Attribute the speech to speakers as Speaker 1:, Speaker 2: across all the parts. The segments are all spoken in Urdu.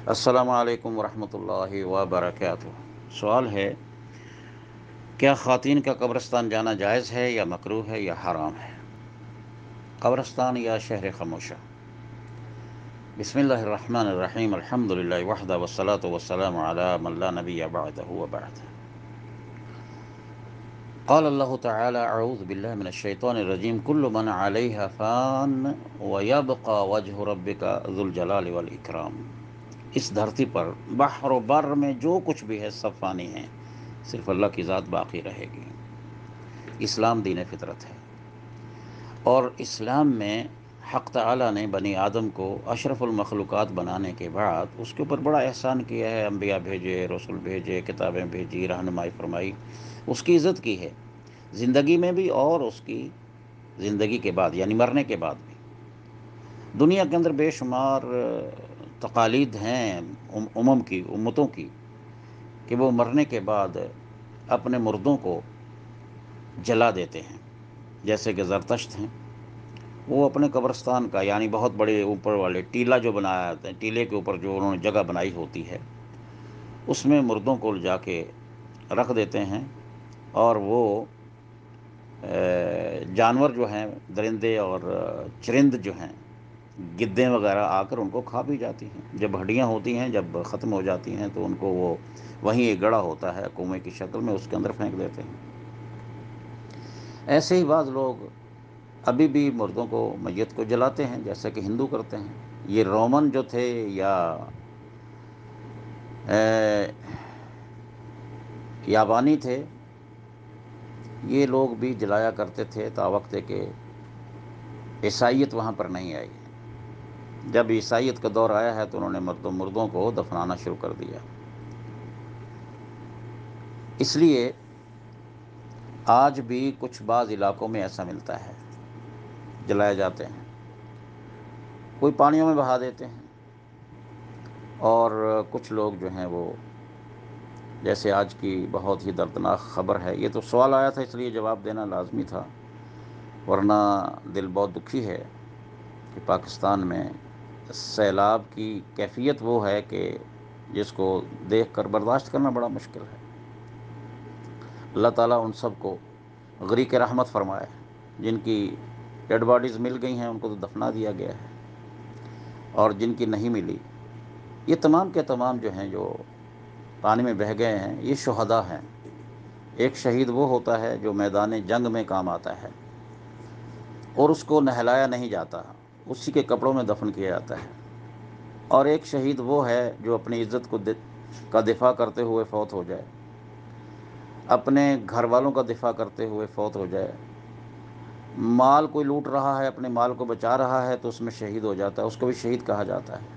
Speaker 1: السلام علیکم ورحمۃ اللہ وبرکاتہ۔ سوال ہے، کیا خواتین کا قبرستان جانا جائز ہے یا مکروہ ہے یا حرام ہے؟ قبرستان یا شہر خاموشہ؟ بسم اللہ الرحمن الرحیم، الحمد للہ وحدہ والصلاۃ والسلام علی من لا نبی بعدہ وبعد۔ قال اللہ تعالی اعوذ باللہ من الشیطان الرجیم، کل من علیہا فان ویبقى وجہ ربک ذو الجلال والاکرام۔ اس دھرتی پر بحر و بر میں جو کچھ بھی ہے سب فانی ہیں، صرف اللہ کی ذات باقی رہے گی۔ اسلام دین فطرت ہے، اور اسلام میں حق تعالیٰ نے بنی آدم کو اشرف المخلوقات بنانے کے بعد اس کے اوپر بڑا احسان کیا ہے، انبیاء بھیجے، رسول بھیجے، کتابیں بھیجی، رہنمائی فرمائی، اس کی عزت کی ہے زندگی میں بھی اور اس کی زندگی کے بعد یعنی مرنے کے بعد بھی۔ دنیا کے اندر بے شمار تقالید ہیں امتوں کی کہ وہ مرنے کے بعد اپنے مردوں کو جلا دیتے ہیں، جیسے کہ زرتشت ہیں، وہ اپنے قبرستان کا یعنی بہت بڑے اوپر والے ٹیلا جو بنایا جاتا ہے، ٹیلے کے اوپر جو انہوں نے جگہ بنائی ہوتی ہے، اس میں مردوں کو جا کے رکھ دیتے ہیں، اور وہ جانور جو ہیں، درندے اور چرند جو ہیں، گدیں وغیرہ آ کر ان کو کھا بھی جاتی ہیں۔ جب ہڈیاں ہوتی ہیں، جب ختم ہو جاتی ہیں، تو ان کو وہ وہیں ایک گڑھا ہوتا ہے کنویں کی شکل میں، اس کے اندر پھینک دیتے ہیں۔ ایسے ہی بعض لوگ ابھی بھی مردوں کو، میت کو جلاتے ہیں، جیسا کہ ہندو کرتے ہیں۔ یہ رومن جو تھے یا یابانی تھے، یہ لوگ بھی جلایا کرتے تھے تا وقت کہ عیسائیت وہاں پر نہیں آئی۔ جب عیسائیت کا دور آیا ہے تو انہوں نے مردوں کو دفنانا شروع کر دیا۔ اس لیے آج بھی کچھ بعض علاقوں میں ایسا ملتا ہے، جلائے جاتے ہیں، کوئی پانیوں میں بہا دیتے ہیں، اور کچھ لوگ جو ہیں وہ، جیسے آج کی بہت ہی دردناک خبر ہے، یہ تو سوال آیا تھا اس لیے جواب دینا لازمی تھا، ورنہ دل بہت دکھی ہے کہ پاکستان میں سیلاب کی کیفیت وہ ہے کہ جس کو دیکھ کر برداشت کرنا بڑا مشکل ہے۔ اللہ تعالیٰ ان سب کو غریق رحمت فرمائے۔ جن کی ڈیڈ باڈیز مل گئی ہیں ان کو تو دفنا دیا گیا ہے، اور جن کی نہیں ملی، یہ تمام کے تمام جو ہیں، جو پانی میں بہہ گئے ہیں، یہ شہداء ہیں۔ ایک شہید وہ ہوتا ہے جو میدان جنگ میں کام آتا ہے اور اس کو نہلایا نہیں جاتا، اسی کے کپڑوں میں دفن کیا جاتا ہے۔ اور ایک شہید وہ ہے جو اپنی عزت کا دفاع کرتے ہوئے فوت ہو جائے، اپنے گھر والوں کا دفاع کرتے ہوئے فوت ہو جائے۔ مال کوئی لوٹ رہا ہے، اپنے مال کو بچا رہا ہے تو اس میں شہید ہو جاتا ہے، اس کو بھی شہید کہا جاتا ہے۔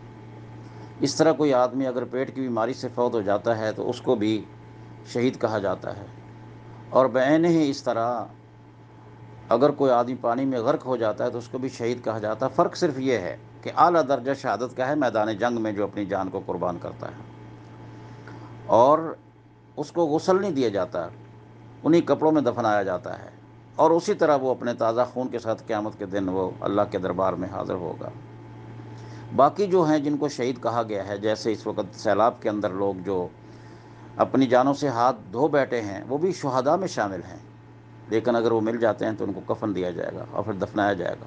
Speaker 1: اس طرح کوئی آدمی اگر پیٹ کی بیماری سے فوت ہو جاتا ہے تو اس کو بھی شہید کہا جاتا ہے۔ اور بعین ہی اس طرح اگر کوئی آدمی پانی میں غرق ہو جاتا ہے تو اس کو بھی شہید کہا جاتا ہے۔ فرق صرف یہ ہے کہ اعلیٰ درجہ شہادت کا ہے میدان جنگ میں جو اپنی جان کو قربان کرتا ہے، اور اس کو غسل نہیں دیا جاتا، انہی کپڑوں میں دفنایا جاتا ہے، اور اسی طرح وہ اپنے تازہ خون کے ساتھ قیامت کے دن وہ اللہ کے دربار میں حاضر ہوگا۔ باقی جو ہیں جن کو شہید کہا گیا ہے، جیسے اس وقت سیلاب کے اندر لوگ جو اپنی جانوں سے ہاتھ دھو بیٹھے ہیں، وہ بھی شہداء میں شامل ہیں، لیکن اگر وہ مل جاتے ہیں تو ان کو کفن دیا جائے گا اور پھر دفنایا جائے گا۔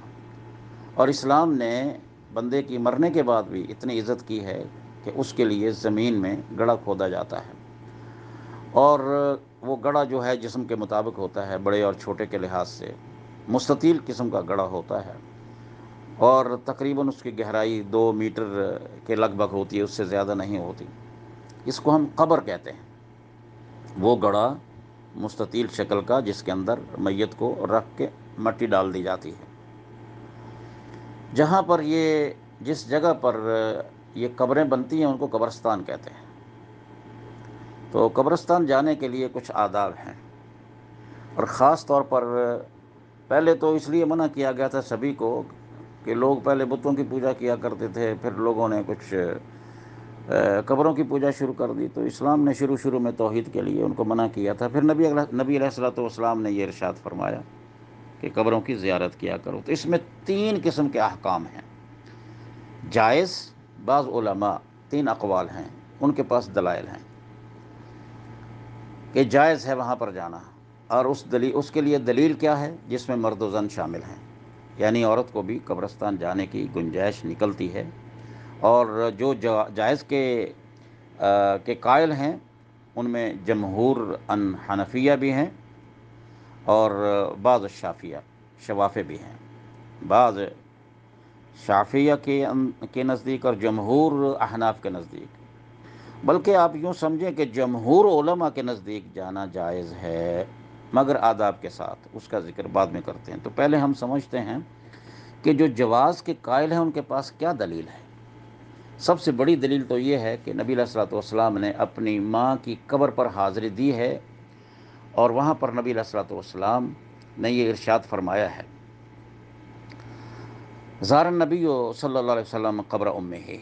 Speaker 1: اور اسلام نے بندے کی مرنے کے بعد بھی اتنی عزت کی ہے کہ اس کے لیے زمین میں گڑھا کھودا جاتا ہے، اور وہ گڑھا جو ہے جسم کے مطابق ہوتا ہے، بڑے اور چھوٹے کے لحاظ سے مستطیل قسم کا گڑھا ہوتا ہے، اور تقریباً اس کی گہرائی 2 میٹر کے لگ بھگ ہوتی ہے، اس سے زیادہ نہیں ہوتی۔ اس کو ہم قبر کہتے ہیں، وہ گڑھا مستطیل شکل کا جس کے اندر میت کو رکھ کے مٹی ڈال دی جاتی ہے۔ جہاں پر جس جگہ پر یہ قبریں بنتی ہیں ان کو قبرستان کہتے ہیں۔ تو قبرستان جانے کے لیے کچھ آداب ہیں، اور خاص طور پر پہلے تو اس لیے منع کیا گیا تھا سبھی کو کہ لوگ پہلے بتوں کی پوجا کیا کرتے تھے، پھر لوگوں نے کچھ قبروں کی پوجا شروع کر دی، تو اسلام نے شروع میں توحید کے لیے ان کو منع کیا تھا۔ پھر نبی علیہ الصلوۃ والسلام نے یہ ارشاد فرمایا کہ قبروں کی زیارت کیا کرو۔ تو اس میں 3 قسم کے احکام ہیں۔ جائز، بعض علماء 3 اقوال ہیں، ان کے پاس دلائل ہیں کہ جائز ہے وہاں پر جانا، اور اس کے لیے دلیل کیا ہے؟ جس میں مرد و زن شامل ہیں، یعنی عورت کو بھی قبرستان جانے کی گنجائش نکلتی ہے، اور جو جائز کے قائل ہیں ان میں جمہور ان حنفیہ بھی ہیں اور بعض شوافے بھی ہیں، بعض شافعیہ کے نزدیک اور جمہور احناف کے نزدیک، بلکہ آپ یوں سمجھیں کہ جمہور علماء کے نزدیک جانا جائز ہے، مگر آداب کے ساتھ، اس کا ذکر بعد میں کرتے ہیں۔ تو پہلے ہم سمجھتے ہیں کہ جو جواز کے قائل ہیں ان کے پاس کیا دلیل ہے۔ سب سے بڑی دلیل تو یہ ہے کہ نبی علیہ الصلوۃ والسلام نے اپنی ماں کی قبر پر حاضری دی ہے، اور وہاں پر نبی علیہ الصلوۃ والسلام نے یہ ارشاد فرمایا ہے، زار النبی صلی اللہ علیہ وسلم قبر امہ،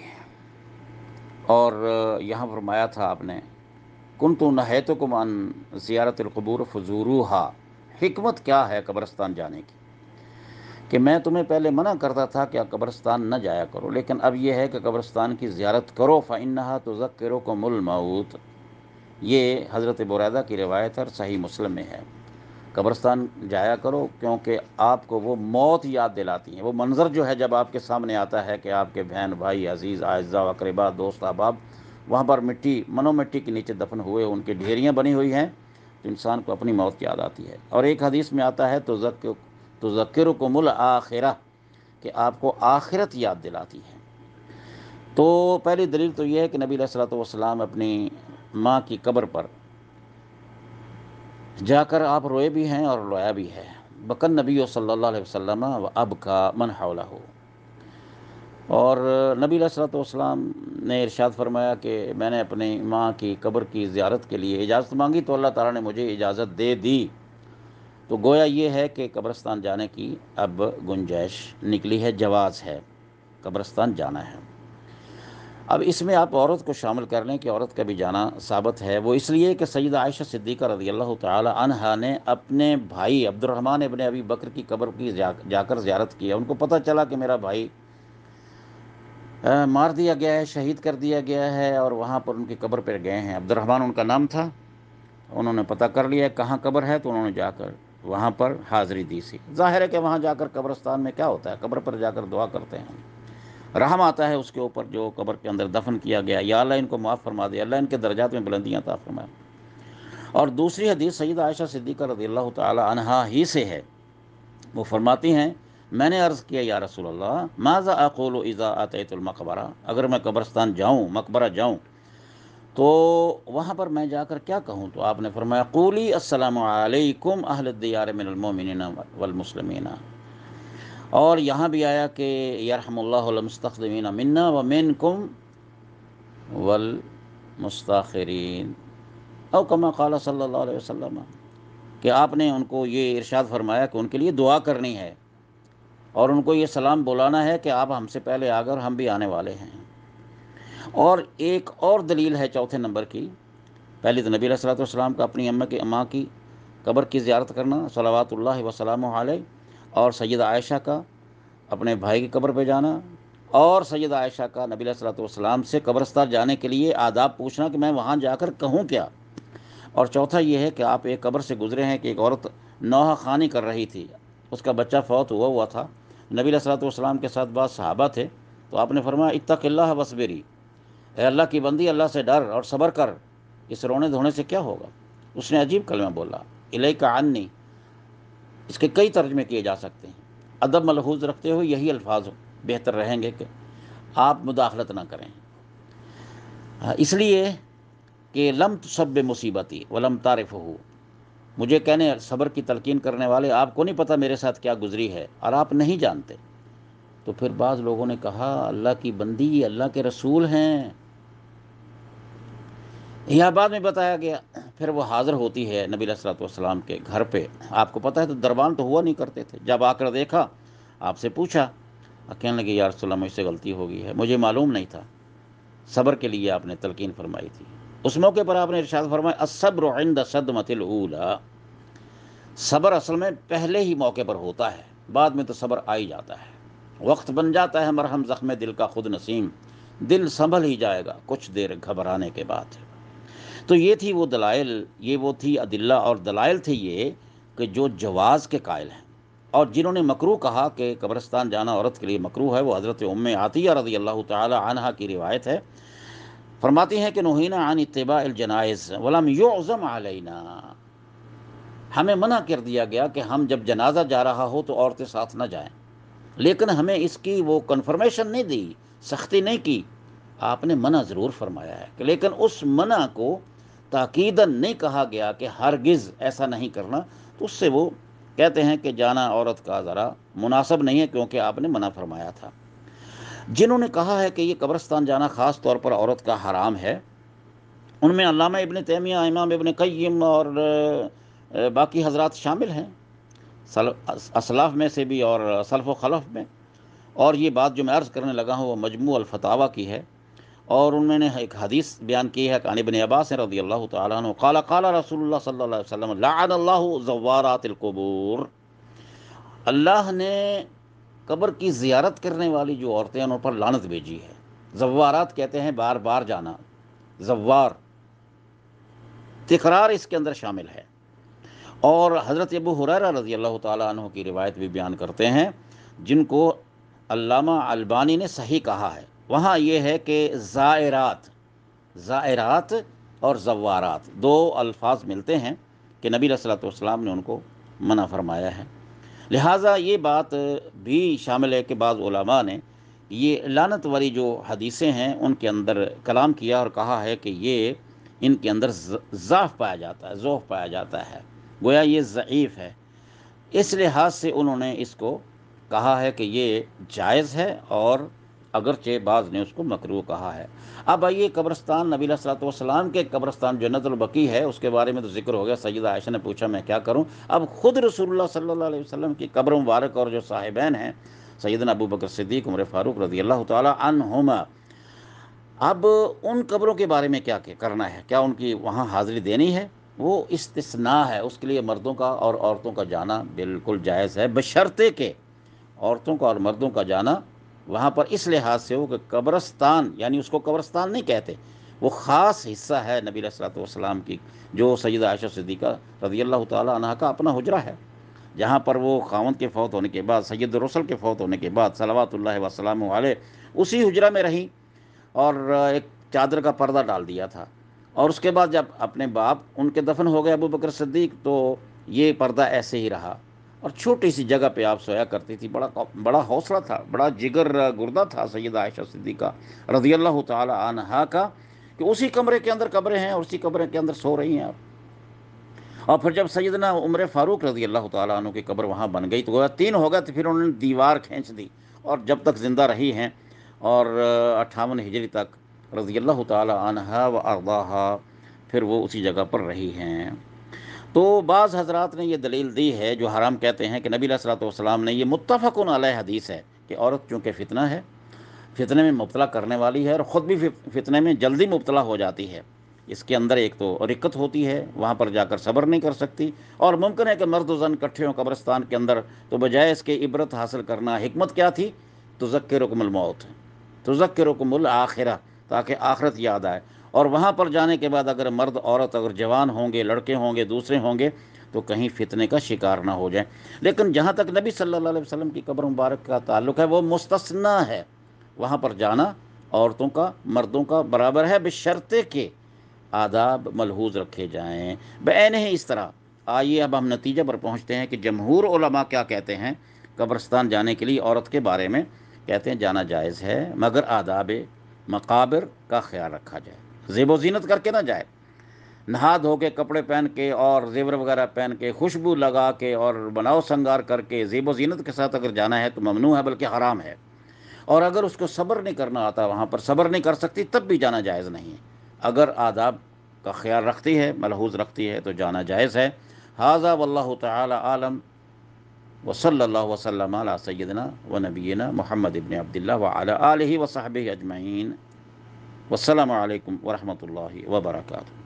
Speaker 1: اور یہاں فرمایا تھا آپ نے، کنت نہیتکم عن زیارت القبور فزوروہا۔ حکمت کیا ہے قبرستان جانے کی؟ کہ میں تمہیں پہلے منع کرتا تھا کہ قبرستان نہ جایا کرو، لیکن اب یہ ہے کہ قبرستان کی زیارت کرو، فإنہا تذکرکم الموت۔ یہ حضرت بریدہ کی روایت اور صحیح مسلم میں ہے، قبرستان جایا کرو کیونکہ آپ کو وہ موت یاد دلاتی ہیں۔ وہ منظر جو ہے جب آپ کے سامنے آتا ہے کہ آپ کے بہن بھائی عزیز اعزاء و اقربا دوست احباب وہاں پر مٹی کے نیچے دفن ہوئے، ان کی ڈھیریاں بنی ہوئی ہیں، تو انسان کو اپنی موت یاد آتی ہے۔ اور ایک حدیث میں آتا ہے تذکرکم الآخرہ، کہ آپ کو آخرت یاد دلاتی ہے۔ تو پہلی دلیل تو یہ ہے کہ نبی علیہ الصلوۃ والسلام اپنی ماں کی قبر پر جا کر آپ روئے بھی ہیں اور رویا بھی ہے۔ بکن نبی صلی اللہ علیہ وسلم و ابکا من حولہ، اور نبی علیہ الصلوۃ والسلام نے ارشاد فرمایا کہ میں نے اپنی ماں کی قبر کی زیارت کے لیے اجازت مانگی تو اللہ تعالیٰ نے مجھے اجازت دے دی۔ تو گویا یہ ہے کہ قبرستان جانے کی اب گنجائش نکلی ہے، جواز ہے، قبرستان جانا ہے۔ اب اس میں آپ عورت کو شامل کر لیں کہ عورت کا بھی جانا ثابت ہے، وہ اس لیے کہ سیدہ عائشہ صدیقہ رضی اللہ تعالی عنہا نے اپنے بھائی عبد الرحمن ابن ابی بکر کی قبر کی جا کر زیارت کی۔ ان کو پتہ چلا کہ میرا بھائی مار دیا گیا ہے، شہید کر دیا گیا ہے، اور وہاں پر ان کی قبر پر گئے ہیں۔ عبد الرحمن ان کا نام تھا، انہوں نے پتہ کر لیا کہاں قبر ہے، تو انہوں نے جا کر وہاں پر حاضری دی سی۔ ظاہر ہے کہ وہاں جا کر قبرستان میں کیا ہوتا ہے، قبر پر جا کر دعا کرتے ہیں، رحم آتا ہے اس کے اوپر جو قبر کے اندر دفن کیا گیا، یا اللہ ان کو معاف فرما دے، اللہ ان کے درجات میں بلندیاں عطا فرمائے۔ اور دوسری حدیث سیدہ عائشہ صدیقہ رضی اللہ تعالی عنہا ہی سے ہے، وہ فرماتی ہیں، میں نے عرض کیا یا رسول اللہ ماذا اقول اذا اتیت المقبرہ، اگر میں قبرستان جاؤں، مقبرہ جاؤں، تو وہاں پر میں جا کر کیا کہوں؟ تو آپ نے فرمایا قولی السلام علیکم اہل الدیار من المؤمنین والمسلمین۔ اور یہاں بھی آیا کہ یرحم اللہ المستقدمین منا ومنکم والمستاخرین، او کما قال صلی اللہ علیہ وسلم، کہ آپ نے ان کو یہ ارشاد فرمایا کہ ان کے لیے دعا کرنی ہے، اور ان کو یہ سلام بلانا ہے کہ آپ ہم سے پہلے آ گئے اور ہم بھی آنے والے ہیں۔ اور ایک اور دلیل ہے چوتھے نمبر کی، پہلی تو نبی علیہ الصلوۃ والسلام کا اپنی ماں کی قبر کی زیارت کرنا صلوات اللہ وسلامہ علیہ، اور سیدہ عائشہ کا اپنے بھائی کی قبر پہ جانا، اور سیدہ عائشہ کا نبی علیہ الصلوۃ والسلام سے قبرستان جانے کے لیے آداب پوچھنا کہ میں وہاں جا کر کہوں کیا۔ اور چوتھا یہ ہے کہ آپ ایک قبر سے گزرے ہیں کہ ایک عورت نوحہ خوانی کر رہی تھی، اس کا بچہ فوت ہوا تھا، نبی علیہ الصلوۃ والسلام کے ساتھ بعض صحابہ تھے، تو آپ نے فرمایا اتق اللہ وصبری، اے اللہ کی بندی اللہ سے ڈر اور صبر کر، اس رونے دھونے سے کیا ہوگا۔ اس نے عجیب کلمہ بولا، الیک عنی، اس کے کئی ترجمے کیے جا سکتے ہیں، ادب ملحوظ رکھتے ہوئے یہی الفاظ بہتر رہیں گے کہ آپ مداخلت نہ کریں، اس لیے کہ لم تصب مصیبتی ولم تعرفہ، مجھے کہنے صبر کی تلقین کرنے والے آپ کو نہیں پتہ میرے ساتھ کیا گزری ہے اور آپ نہیں جانتے۔ تو پھر بعض لوگوں نے کہا اللہ کی بندی، اللہ کے رسول ہیں، یہاں بعد میں بتایا گیا، پھر وہ حاضر ہوتی ہے نبی علیہ الصلوۃ والسلام کے گھر پہ، آپ کو پتہ ہے تو دربان تو ہوا نہیں کرتے تھے، جب آ کر دیکھا آپ سے پوچھا، کہنے لگے یا رسول اللہ مجھ سے غلطی ہو گئی ہے، مجھے معلوم نہیں تھا، صبر کے لیے آپ نے تلقین فرمائی تھی۔ اس موقع پر آپ نے ارشاد فرمایا الصبر عند صدمۃ الاولی، صبر اصل میں پہلے ہی موقع پر ہوتا ہے، بعد میں تو صبر آ ہی جاتا ہے، وقت بن جاتا ہے مرہم زخم دل کا خود نسیم، دل سنبھل ہی جائے گا کچھ دیر گھبرانے کے بعد۔ تو یہ تھی وہ دلائل، یہ وہ تھی ادلہ اور دلائل تھے یہ کہ جو جواز کے قائل ہیں۔ اور جنہوں نے مکروہ کہا کہ قبرستان جانا عورت کے لیے مکروہ ہے، وہ حضرت ام عطیہ رضی اللہ تعالی عنہا کی روایت ہے، فرماتی ہیں کہ نہینا عن اتباع الجنائز ولم یعزم علینا، ہمیں منع کر دیا گیا کہ ہم جب جنازہ جا رہا ہو تو عورتیں ساتھ نہ جائیں، لیکن ہمیں اس کی وہ کنفرمیشن نہیں دی، سختی نہیں کی، آپ نے منع ضرور فرمایا ہے، لیکن اس منع کو تاکیداً نہیں کہا گیا کہ ہرگز ایسا نہیں کرنا، تو اس سے وہ کہتے ہیں کہ جانا عورت کا ذرا مناسب نہیں ہے، کیونکہ آپ نے منع فرمایا تھا۔ جنہوں نے کہا ہے کہ یہ قبرستان جانا خاص طور پر عورت کا حرام ہے، ان میں علامہ ابن تیمیہ، امام ابن قیم اور باقی حضرات شامل ہیں، اسلاف میں سے بھی اور سلف و خلف میں۔ اور یہ بات جو میں عرض کرنے لگا ہوں وہ مجموع الفتاوی کی ہے، اور ان میں نے ایک حدیث بیان کی ہے کہ عن ابن عباس رضی اللہ تعالیٰ عنہ قال قال رسول اللہ صلی اللہ علیہ وسلم لعن اللہ زوارات القبور، اللہ نے قبر کی زیارت کرنے والی جو عورتیں ہیں ان پر لعنت بھیجی ہے۔ زوارات کہتے ہیں بار بار جانا، زوار تکرار اس کے اندر شامل ہے۔ اور حضرت ابو ہریرہ رضی اللہ تعالیٰ عنہ کی روایت بھی بیان کرتے ہیں، جن کو علامہ البانی نے صحیح کہا ہے، وہاں یہ ہے کہ زائرات اور زوارات دو الفاظ ملتے ہیں کہ نبی صلی اللہ علیہ وسلم نے ان کو منع فرمایا ہے۔ لہٰذا یہ بات بھی شامل ہے کہ بعض علماء نے یہ لعنت والی جو حدیثیں ہیں ان کے اندر کلام کیا اور کہا ہے کہ یہ ان کے اندر ضعف پایا جاتا ہے، ضعف پایا جاتا ہے، گویا یہ ضعیف ہے۔ اس لحاظ سے انہوں نے اس کو کہا ہے کہ یہ جائز ہے، اور اگرچہ بعض نے اس کو مکروہ کہا ہے۔ اب آئیے قبرستان نبی صلی اللہ علیہ وسلم کے قبرستان جنت البقیع ہے، اس کے بارے میں تو ذکر ہو گیا، سیدہ عائشہ نے پوچھا میں کیا کروں۔ اب خود رسول اللہ صلی اللہ علیہ وسلم کی قبر مبارک اور جو صاحبین ہیں سیدنا ابو بکر صدیق، عمر فاروق رضی اللہ تعالی عنہما، اب ان قبروں کے بارے میں کیا کرنا ہے، کیا ان کی وہاں حاضری دینی ہے؟ وہ استثناء ہے، اس کے لیے مردوں کا اور عورتوں کا جانا بالکل جائز ہے، بشرطے کہ عورتوں کا اور مردوں کا جانا وہاں پر اس لحاظ سے ہو کہ قبرستان، یعنی اس کو قبرستان نہیں کہتے، وہ خاص حصہ ہے نبی علیہ الصلوۃ والسلام کی، جو سیدہ عائشہ صدیقہ رضی اللہ تعالی عنہا کا اپنا حجرہ ہے، جہاں پر وہ خاوند کے فوت ہونے کے بعد، سید الرسل کے فوت ہونے کے بعد صلوات اللہ وسلامہ علیہ اسی حجرہ میں رہیں، اور ایک چادر کا پردہ ڈال دیا تھا، اور اس کے بعد جب اپنے باپ ان کے دفن ہو گئے ابو بکر صدیق، تو یہ پردہ ایسے ہی رہا، اور چھوٹی سی جگہ پہ آپ سویا کرتی تھی۔ بڑا حوصلہ تھا، بڑا جگر گردہ تھا سیدہ عائشہ صدیقہ رضی اللہ تعالی عنہا کا، کہ اسی کمرے کے اندر قبریں ہیں اور اسی کمرے کے اندر سو رہی ہیں آپ۔ اور پھر جب سیدنا عمر فاروق رضی اللہ تعالیٰ عنہ کی قبر وہاں بن گئی تو گویا 3 ہو گئے، تو پھر انہوں نے دیوار کھینچ دی، اور جب تک زندہ رہی ہیں، اور 58 ہجری تک رضی اللہ تعالی عنہا و ارضاہا، پھر وہ اسی جگہ پر رہی ہیں۔ تو بعض حضرات نے یہ دلیل دی ہے جو حرام کہتے ہیں کہ نبی علیہ الصلوۃ والسلام نے، یہ متفق علیہ حدیث ہے کہ عورت چونکہ فتنہ ہے، فتنے میں مبتلا کرنے والی ہے، اور خود بھی فتنے میں جلدی مبتلا ہو جاتی ہے، اس کے اندر ایک تو رقت ہوتی ہے، وہاں پر جا کر صبر نہیں کر سکتی، اور ممکن ہے کہ مرد و زن کٹھے ہوں قبرستان کے اندر، تو بجائے اس کے عبرت حاصل کرنا، حکمت کیا تھی؟ تذکرکم الموت، تذکرکم الآخرہ، تاکہ آخرت یاد آئے، اور وہاں پر جانے کے بعد اگر مرد عورت اگر جوان ہوں گے، لڑکے ہوں گے، دوسرے ہوں گے، تو کہیں فتنے کا شکار نہ ہو جائیں۔ لیکن جہاں تک نبی صلی اللہ علیہ وسلم کی قبر مبارک کا تعلق ہے، وہ مستثنی ہے، وہاں پر جانا عورتوں کا مردوں کا برابر ہے، بشرطے کہ آداب ملحوظ رکھے جائیں۔ بعین ہی اس طرح آئیے اب ہم نتیجہ پر پہنچتے ہیں کہ جمہور علماء کیا کہتے ہیں قبرستان جانے کے لیے عورت کے بارے میں۔ کہتے ہیں جانا جائز ہے، مگر آداب مقابر کا خیال رکھا جائے، زیب و زینت کر کے نہ جائے، نہا دھو کے کپڑے پہن کے اور زیور وغیرہ پہن کے، خوشبو لگا کے اور بناؤ سنگار کر کے زیب و زینت کے ساتھ اگر جانا ہے تو ممنوع ہے، بلکہ حرام ہے۔ اور اگر اس کو صبر نہیں کرنا آتا، وہاں پر صبر نہیں کر سکتی، تب بھی جانا جائز نہیں ہے۔ اگر آداب کا خیال رکھتی ہے، ملحوظ رکھتی ہے، تو جانا جائز ہے۔ ھذا واللہ تعالی عالم، وصلی اللہ وسلم علی سیدنا و نبینا محمد ابن عبداللہ وعلی آلہ وصحبہ اجمعین۔ والسلام علیکم ورحمۃ اللہ وبرکاتہ۔